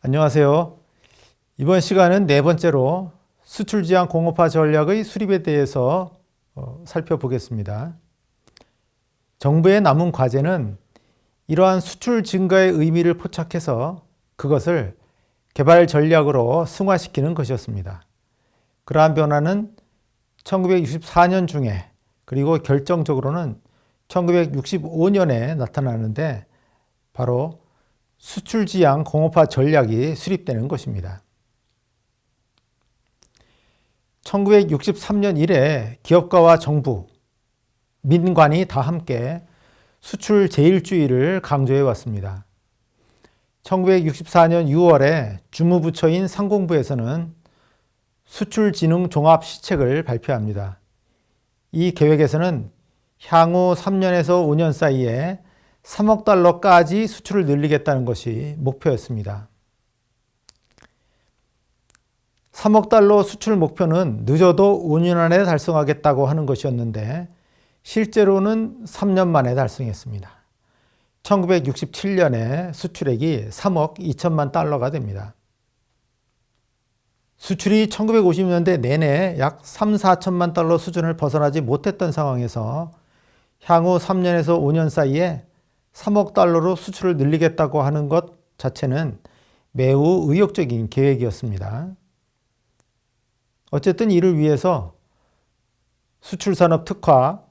안녕하세요. 이번 시간은 네 번째로 수출지향 공업화 전략의 수립에 대해서 살펴보겠습니다. 정부의 남은 과제는 이러한 수출 증가의 의미를 포착해서 그것을 개발 전략으로 승화시키는 것이었습니다. 그러한 변화는 1964년 중에 그리고 결정적으로는 1965년에 나타나는데 바로 수출지향 공업화 전략이 수립되는 것입니다. 1963년 이래 기업가와 정부, 민관이 다 함께 수출 제일주의를 강조해 왔습니다. 1964년 6월에 주무부처인 상공부에서는 수출진흥종합시책을 발표합니다. 이 계획에서는 향후 3년에서 5년 사이에 3억 달러까지 수출을 늘리겠다는 것이 목표였습니다. 3억 달러 수출 목표는 늦어도 5년 안에 달성하겠다고 하는 것이었는데 실제로는 3년 만에 달성했습니다. 1967년에 수출액이 3억 2천만 달러가 됩니다. 수출이 1950년대 내내 약 3, 4천만 달러 수준을 벗어나지 못했던 상황에서 향후 3년에서 5년 사이에 3억 달러로 수출을 늘리겠다고 하는 것 자체는 매우 의욕적인 계획이었습니다. 어쨌든 이를 위해서 수출산업 특화,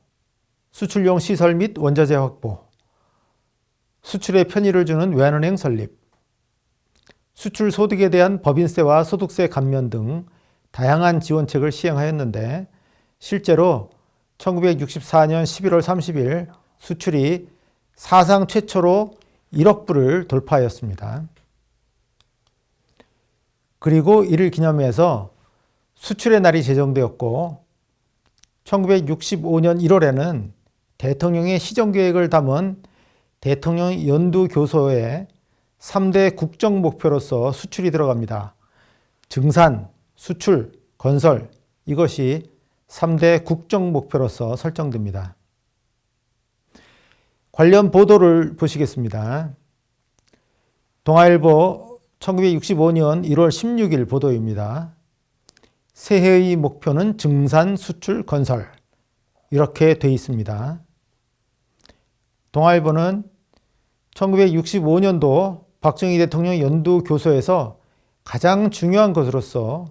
수출용 시설 및 원자재 확보, 수출에 편의를 주는 외환은행 설립, 수출 소득에 대한 법인세와 소득세 감면 등 다양한 지원책을 시행하였는데 실제로 1964년 11월 30일 수출이 사상 최초로 1억 불을 돌파하였습니다. 그리고 이를 기념해서 수출의 날이 제정되었고 1965년 1월에는 대통령의 시정계획을 담은 대통령 연두교서에 3대 국정 목표로서 수출이 들어갑니다. 증산, 수출, 건설 이것이 3대 국정 목표로서 설정됩니다. 관련 보도를 보시겠습니다. 동아일보 1965년 1월 16일 보도입니다. 새해의 목표는 증산, 수출, 건설 이렇게 되어 있습니다. 동아일보는 1965년도 박정희 대통령 연두교서에서 가장 중요한 것으로서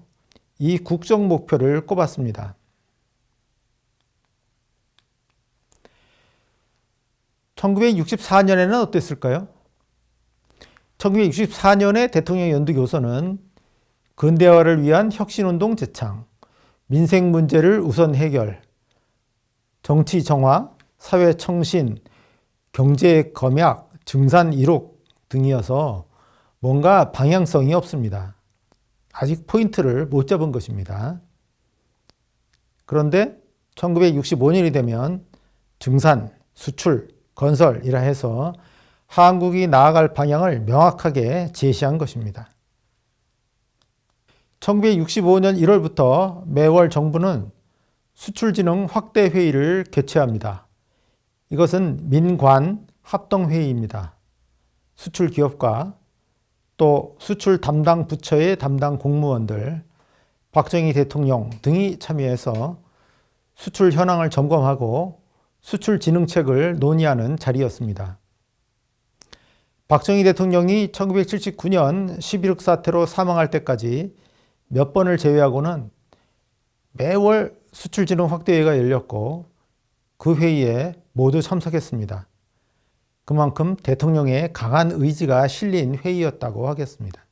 이 국정 목표를 꼽았습니다. (1964년에는) 어땠을까요? 1964년의 대통령 연두교서는 근대화를 위한 혁신운동 제창, 민생 문제를 우선 해결, 정치 정화, 사회 청신, 경제 검약, 증산 이룩 등이어서 뭔가 방향성이 없습니다. 아직 포인트를 못 잡은 것입니다. 그런데 1965년이 되면 증산, 수출, 건설이라 해서 한국이 나아갈 방향을 명확하게 제시한 것입니다. 1965년 1월부터 매월 정부는 수출진흥 확대회의를 개최합니다. 이것은 민관 합동회의입니다. 수출기업과 또 수출 담당 부처의 담당 공무원들, 박정희 대통령 등이 참여해서 수출 현황을 점검하고 수출 진흥책을 논의하는 자리였습니다. 박정희 대통령이 1979년 11.6 사태로 사망할 때까지 몇 번을 제외하고는 매월 수출진흥 확대회의가 열렸고 그 회의에 모두 참석했습니다. 그만큼 대통령의 강한 의지가 실린 회의였다고 하겠습니다.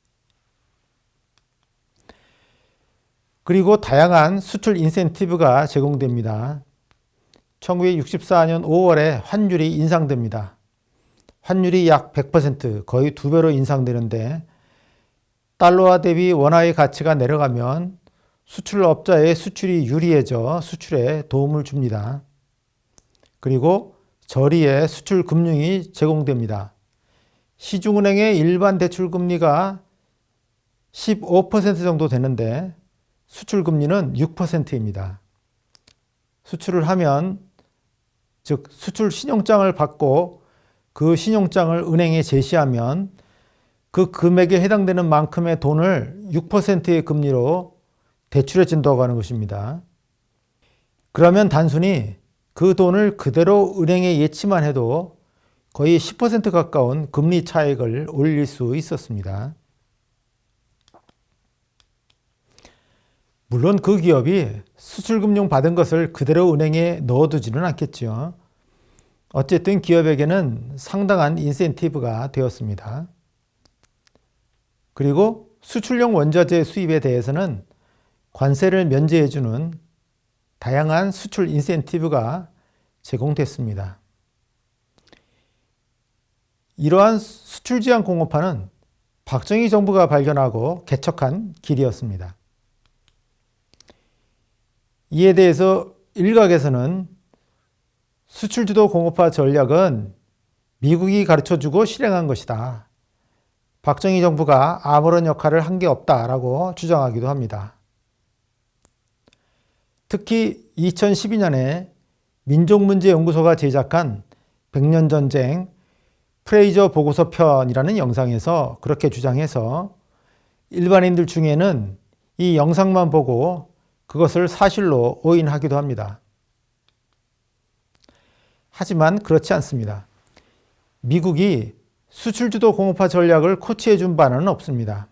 그리고 다양한 수출 인센티브가 제공됩니다. 1964년 5월에 환율이 인상됩니다. 환율이 약 100% 거의 2배로 인상되는데 달러화 대비 원화의 가치가 내려가면 수출업자의 수출이 유리해져 수출에 도움을 줍니다. 그리고 저리에 수출 금융이 제공됩니다. 시중은행의 일반 대출 금리가 15% 정도 되는데 수출 금리는 6%입니다. 수출을 하면 즉 수출 신용장을 받고 그 신용장을 은행에 제시하면 그 금액에 해당되는 만큼의 돈을 6%의 금리로 대출해 준다고 하는 것입니다. 그러면 단순히 그 돈을 그대로 은행에 예치만 해도 거의 10% 가까운 금리 차익을 올릴 수 있었습니다. 물론 그 기업이 수출금융 받은 것을 그대로 은행에 넣어두지는 않겠죠. 어쨌든 기업에게는 상당한 인센티브가 되었습니다. 그리고 수출용 원자재 수입에 대해서는 관세를 면제해주는 다양한 수출 인센티브가 제공됐습니다. 이러한 수출 지향 공업화는 박정희 정부가 발견하고 개척한 길이었습니다. 이에 대해서 일각에서는 수출주도 공업화 전략은 미국이 가르쳐주고 실행한 것이다. 박정희 정부가 아무런 역할을 한 게 없다라고 주장하기도 합니다. 특히 2012년에 민족문제연구소가 제작한 100년 전쟁 프레이저 보고서 편이라는 영상에서 그렇게 주장해서 일반인들 중에는 이 영상만 보고 그것을 사실로 오인하기도 합니다. 하지만 그렇지 않습니다. 미국이 수출주도 공업화 전략을 코치해 준 바는 없습니다.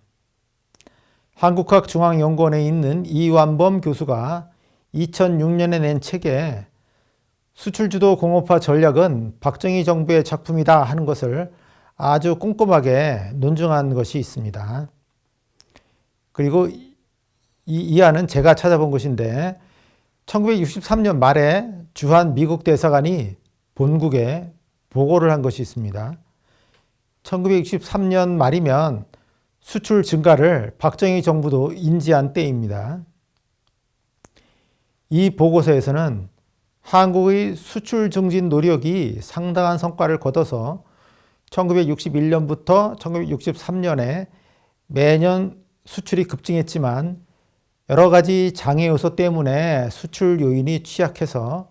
한국학중앙연구원에 있는 이완범 교수가 2006년에 낸 책에 수출주도 공업화 전략은 박정희 정부의 작품이다 하는 것을 아주 꼼꼼하게 논증한 것이 있습니다. 그리고 이 안은 제가 찾아본 것인데 1963년 말에 주한 미국 대사관이 본국에 보고를 한 것이 있습니다. 1963년 말이면 수출 증가를 박정희 정부도 인지한 때입니다. 이 보고서에서는 한국의 수출 증진 노력이 상당한 성과를 거둬서 1961년부터 1963년에 매년 수출이 급증했지만 여러 가지 장애 요소 때문에 수출 요인이 취약해서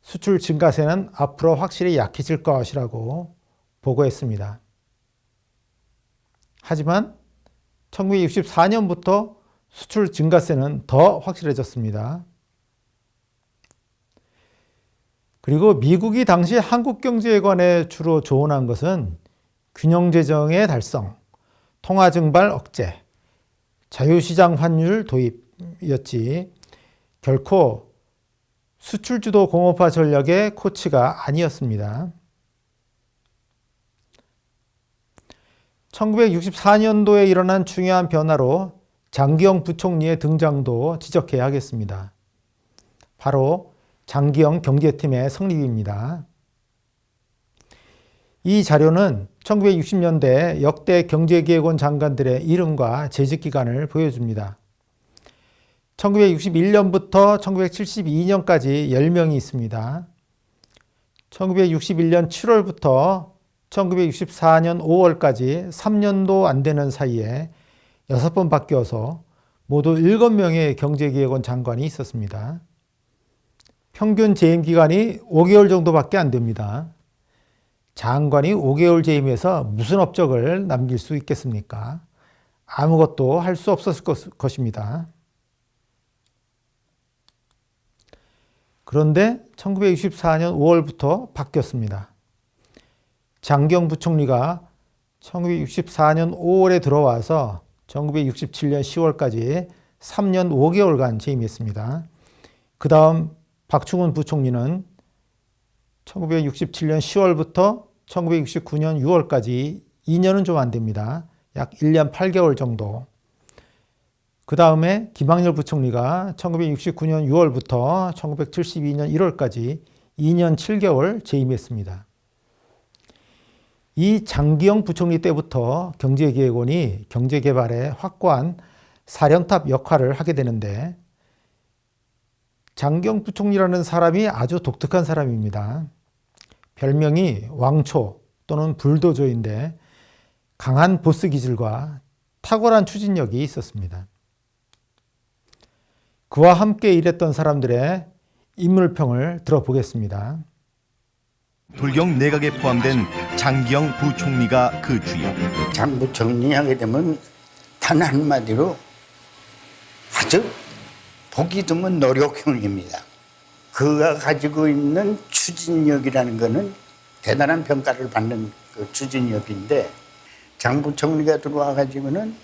수출 증가세는 앞으로 확실히 약해질 것이라고 보고했습니다. 하지만 1964년부터 수출 증가세는 더 확실해졌습니다. 그리고 미국이 당시 한국 경제에 관해 주로 조언한 것은 균형재정의 달성, 통화증발 억제, 자유시장 환율 도입이었지 결코 수출주도 공업화 전략의 코치가 아니었습니다. 1964년도에 일어난 중요한 변화로 장기영 부총리의 등장도 지적해야 하겠습니다. 바로 장기영 경제팀의 성립입니다. 이 자료는 1960년대 역대 경제기획원 장관들의 이름과 재직기간을 보여줍니다. 1961년부터 1972년까지 10명이 있습니다. 1961년 7월부터 1964년 5월까지 3년도 안 되는 사이에 6번 바뀌어서 모두 7명의 경제기획원 장관이 있었습니다. 평균 재임 기간이 5개월 정도밖에 안 됩니다. 장관이 5개월 재임해서 무슨 업적을 남길 수 있겠습니까? 아무것도 할 수 없었을 것입니다. 그런데 1964년 5월부터 바뀌었습니다. 장기영 부총리가 1964년 5월에 들어와서 1967년 10월까지 3년 5개월간 재임했습니다. 그 다음 박충훈 부총리는 1967년 10월부터 1969년 6월까지 2년은 좀 안 됩니다. 약 1년 8개월 정도. 그 다음에 김학렬 부총리가 1969년 6월부터 1972년 1월까지 2년 7개월 재임했습니다. 이 장기영 부총리 때부터 경제기획원이 경제개발에 확고한 사령탑 역할을 하게 되는데 장기영 부총리라는 사람이 아주 독특한 사람입니다. 별명이 왕초 또는 불도저인데 강한 보스 기질과 탁월한 추진력이 있었습니다. 그와 함께 일했던 사람들의 인물평을 들어보겠습니다. 돌경 내각에 포함된 장기영 부총리가 그 주역. 장 부총리 하게 되면 단 한마디로 아주 보기 드문 노력형입니다. 그가 가지고 있는 추진력이라는 것은 대단한 평가를 받는 그 추진력인데, 장 부총리가 들어와 가지고는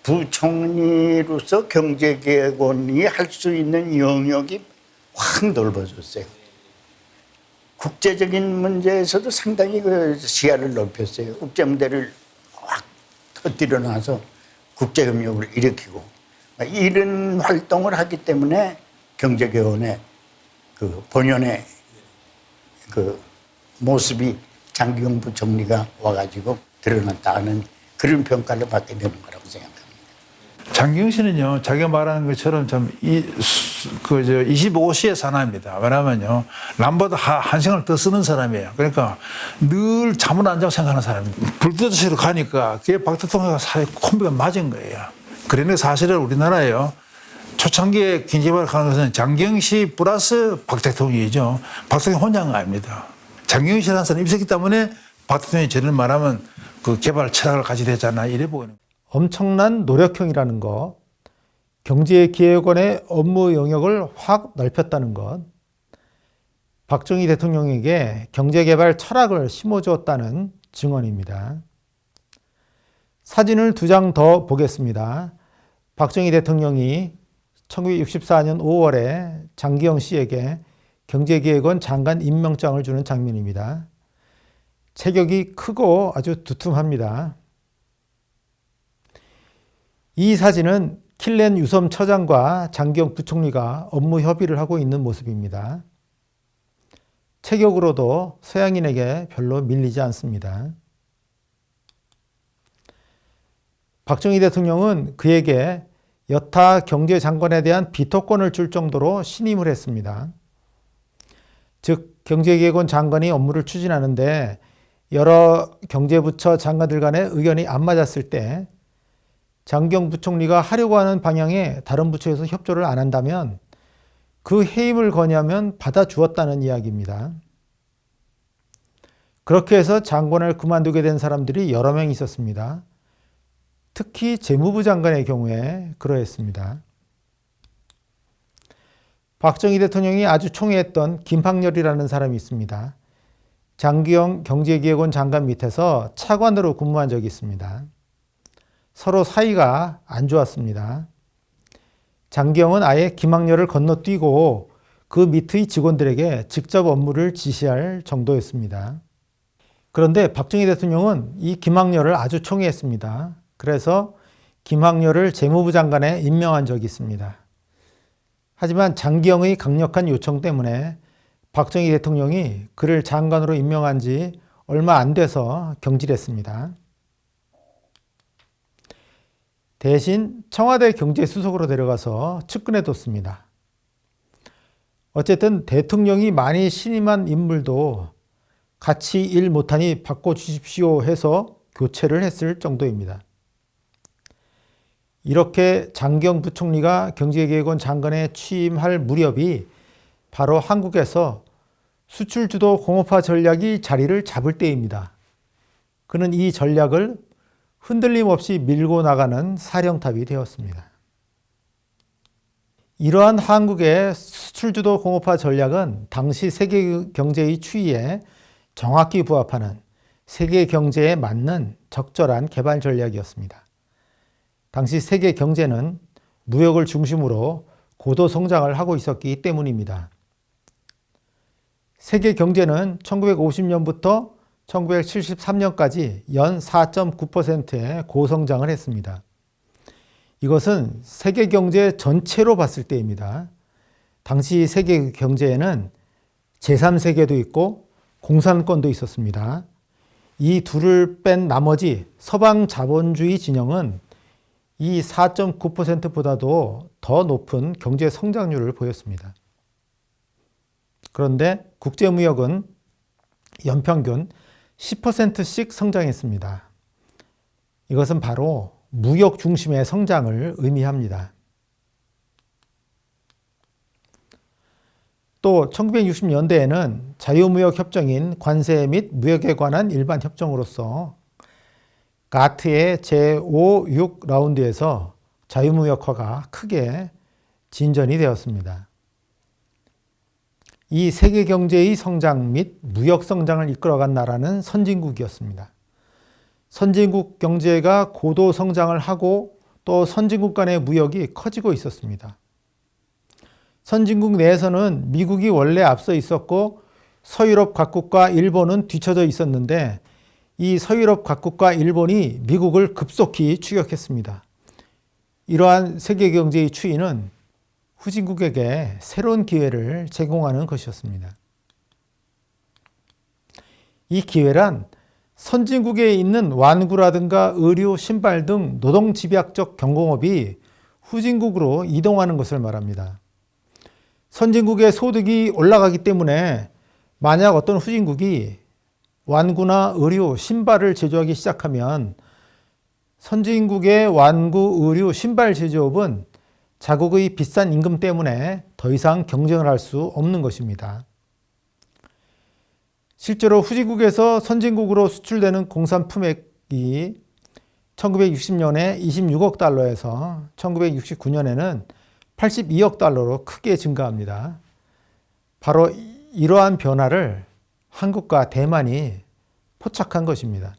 부총리로서 경제개혁원이 할 수 있는 영역이 확 넓어졌어요. 국제적인 문제에서도 상당히 그 시야를 넓혔어요. 국제 문제를 확 터뜨려 놔서 국제협력을 일으키고, 이런 활동을 하기 때문에 경제개혁원의 그 본연의 그 모습이 장기영 부총리가 와가지고 드러났다 하는 그런 평가를 받게 되는 거라고 생각합니다. 장기영 씨는요, 자기가 말하는 것처럼 참 25시의 사나입니다. 왜냐면요, 남보다 한생을 더 쓰는 사람이에요. 그러니까 늘 잠을 안 자고 생각하는 사람입니다. 불도저씨로 가니까 그게 박 대통령과 사이 콤비가 맞은 거예요. 그런데 사실은 우리나라에요, 초창기에 경제개발을 하는 것은 장기영 씨 플러스 박 대통령이죠. 박 대통령 혼자가 아닙니다. 장기영 씨라는 사람이 있었기 때문에 박 대통령이 저를 말하면 그 개발 철학을 가지게 되잖아, 이래 보이는. 엄청난 노력형이라는 것, 경제기획원의 업무 영역을 확 넓혔다는 것, 박정희 대통령에게 경제개발 철학을 심어주었다는 증언입니다. 사진을 2장 더 보겠습니다. 박정희 대통령이 1964년 5월에 장기영 씨에게 경제기획원 장관 임명장을 주는 장면입니다. 체격이 크고 아주 두툼합니다. 이 사진은 킬렌 유섬 처장과 장기영 부총리가 업무 협의를 하고 있는 모습입니다. 체격으로도 서양인에게 별로 밀리지 않습니다. 박정희 대통령은 그에게 여타 경제장관에 대한 비토권을 줄 정도로 신임을 했습니다. 즉, 경제기획원 장관이 업무를 추진하는데 여러 경제부처 장관들 간의 의견이 안 맞았을 때 장기영 부총리가 하려고 하는 방향에 다른 부처에서 협조를 안 한다면 그 해임을 건의하면 받아주었다는 이야기입니다. 그렇게 해서 장관을 그만두게 된 사람들이 여러 명 있었습니다. 특히 재무부 장관의 경우에 그러했습니다. 박정희 대통령이 아주 총애했던 김학렬이라는 사람이 있습니다. 장기영 경제기획원 장관 밑에서 차관으로 근무한 적이 있습니다. 서로 사이가 안 좋았습니다. 장기영은 아예 김학렬을 건너뛰고 그 밑의 직원들에게 직접 업무를 지시할 정도였습니다. 그런데 박정희 대통령은 이 김학렬을 아주 총애했습니다. 그래서 김학렬을 재무부 장관에 임명한 적이 있습니다. 하지만 장기영의 강력한 요청 때문에 박정희 대통령이 그를 장관으로 임명한 지 얼마 안 돼서 경질했습니다. 대신 청와대 경제수석으로 데려가서 측근해뒀습니다. 어쨌든 대통령이 많이 신임한 인물도 같이 일 못하니 바꿔주십시오 해서 교체를 했을 정도입니다. 이렇게 장기영 부총리가 경제기획원 장관에 취임할 무렵이 바로 한국에서 수출주도 공업화 전략이 자리를 잡을 때입니다. 그는 이 전략을 흔들림 없이 밀고 나가는 사령탑이 되었습니다. 이러한 한국의 수출주도 공업화 전략은 당시 세계 경제의 추이에 정확히 부합하는 세계 경제에 맞는 적절한 개발 전략이었습니다. 당시 세계 경제는 무역을 중심으로 고도 성장을 하고 있었기 때문입니다. 세계 경제는 1950년부터 1973년까지 연 4.9%의 고성장을 했습니다. 이것은 세계 경제 전체로 봤을 때입니다. 당시 세계 경제에는 제3세계도 있고 공산권도 있었습니다. 이 둘을 뺀 나머지 서방 자본주의 진영은 이 4.9%보다도 더 높은 경제 성장률을 보였습니다. 그런데 국제무역은 연평균 10%씩 성장했습니다. 이것은 바로 무역 중심의 성장을 의미합니다. 또 1960년대에는 자유무역 협정인 관세 및 무역에 관한 일반 협정으로서 가트의 제5, 6라운드에서 자유무역화가 크게 진전이 되었습니다. 이 세계 경제의 성장 및 무역 성장을 이끌어간 나라는 선진국이었습니다. 선진국 경제가 고도 성장을 하고 또 선진국 간의 무역이 커지고 있었습니다. 선진국 내에서는 미국이 원래 앞서 있었고 서유럽 각국과 일본은 뒤처져 있었는데 이 서유럽 각국과 일본이 미국을 급속히 추격했습니다. 이러한 세계 경제의 추이는 후진국에게 새로운 기회를 제공하는 것이었습니다. 이 기회란 선진국에 있는 완구라든가 의류, 신발 등 노동 집약적 경공업이 후진국으로 이동하는 것을 말합니다. 선진국의 소득이 올라가기 때문에 만약 어떤 후진국이 완구나 의류, 신발을 제조하기 시작하면 선진국의 완구, 의류, 신발 제조업은 자국의 비싼 임금 때문에 더 이상 경쟁을 할 수 없는 것입니다. 실제로 후진국에서 선진국으로 수출되는 공산품액이 1960년에 26억 달러에서 1969년에는 82억 달러로 크게 증가합니다. 바로 이러한 변화를 한국과 대만이 포착한 것입니다.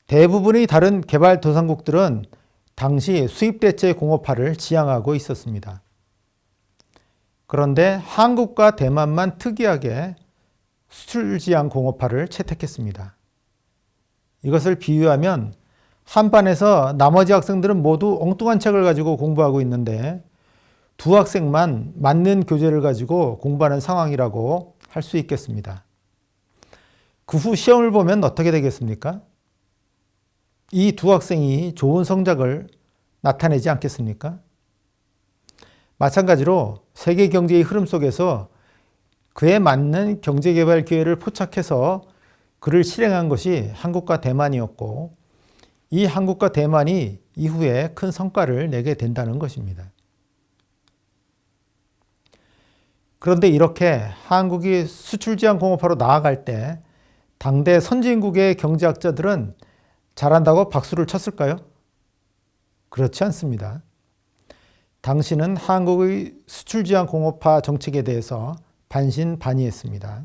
대부분의 다른 개발도상국들은 당시 수입대체 공업화를 지향하고 있었습니다. 그런데 한국과 대만만 특이하게 수출지향 공업화를 채택했습니다. 이것을 비유하면 한반에서 나머지 학생들은 모두 엉뚱한 책을 가지고 공부하고 있는데 두 학생만 맞는 교재를 가지고 공부하는 상황이라고 할 수 있겠습니다. 그 후 시험을 보면 어떻게 되겠습니까? 이 두 학생이 좋은 성적을 나타내지 않겠습니까? 마찬가지로 세계 경제의 흐름 속에서 그에 맞는 경제개발 기회를 포착해서 그를 실행한 것이 한국과 대만이었고 이 한국과 대만이 이후에 큰 성과를 내게 된다는 것입니다. 그런데 이렇게 한국이 수출지향 공업화로 나아갈 때 당대 선진국의 경제학자들은 잘한다고 박수를 쳤을까요? 그렇지 않습니다. 당시는 한국의 수출지향 공업화 정책에 대해서 반신반의했습니다.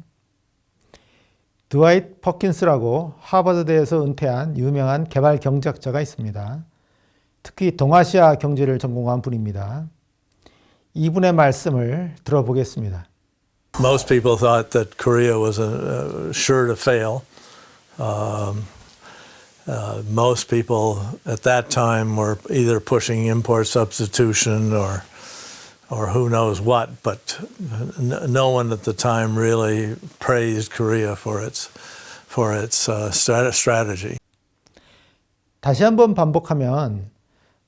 드와이트 퍼킨스라고 하버드대에서 은퇴한 유명한 개발 경제학자가 있습니다. 특히 동아시아 경제를 전공한 분입니다. 이분의 말씀을 들어보겠습니다. Most people thought that Korea was sure to fail. Most people at that time were either pushing import substitution or who knows what, but no one at the time really praised Korea for its strategy. 다시 한번 반복하면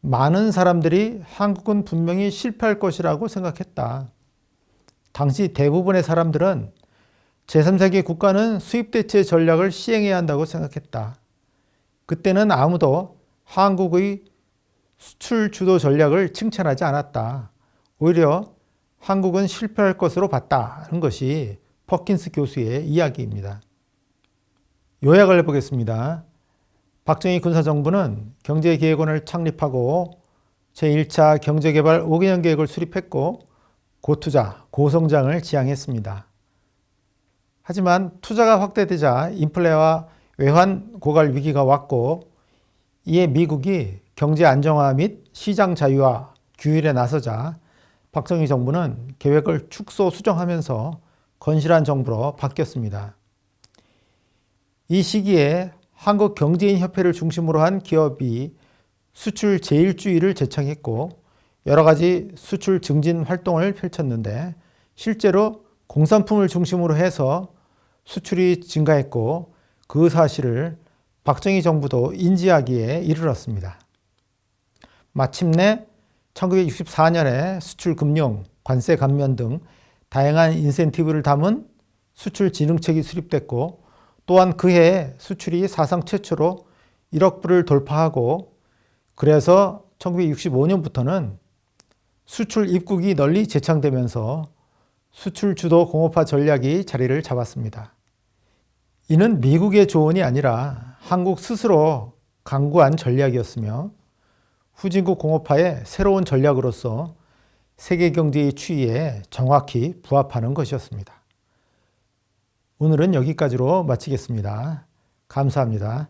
많은 사람들이 한국은 분명히 실패할 것이라고 생각했다. 당시 대부분의 사람들은 제3세계 국가는 수입대체 전략을 시행해야 한다고 생각했다. 그때는 아무도 한국의 수출 주도 전략을 칭찬하지 않았다. 오히려 한국은 실패할 것으로 봤다는 것이 퍼킨스 교수의 이야기입니다. 요약을 해보겠습니다. 박정희 군사정부는 경제기획원을 창립하고 제1차 경제개발 5개년 계획을 수립했고 고투자, 고성장을 지향했습니다. 하지만 투자가 확대되자 인플레와 외환 고갈 위기가 왔고 이에 미국이 경제 안정화 및 시장 자유화 규율에 나서자 박정희 정부는 계획을 축소 수정하면서 건실한 정부로 바뀌었습니다. 이 시기에 한국경제인협회를 중심으로 한 기업이 수출 제1주의를 제창했고 여러 가지 수출 증진 활동을 펼쳤는데 실제로 공산품을 중심으로 해서 수출이 증가했고 그 사실을 박정희 정부도 인지하기에 이르렀습니다. 마침내 1964년에 수출 금융, 관세 감면 등 다양한 인센티브를 담은 수출 진흥책이 수립됐고 또한 그해 수출이 사상 최초로 1억 불을 돌파하고 그래서 1965년부터는 수출 입국이 널리 재창되면서 수출 주도 공업화 전략이 자리를 잡았습니다. 이는 미국의 조언이 아니라 한국 스스로 강구한 전략이었으며 후진국 공업화의 새로운 전략으로서 세계 경제의 추이에 정확히 부합하는 것이었습니다. 오늘은 여기까지로 마치겠습니다. 감사합니다.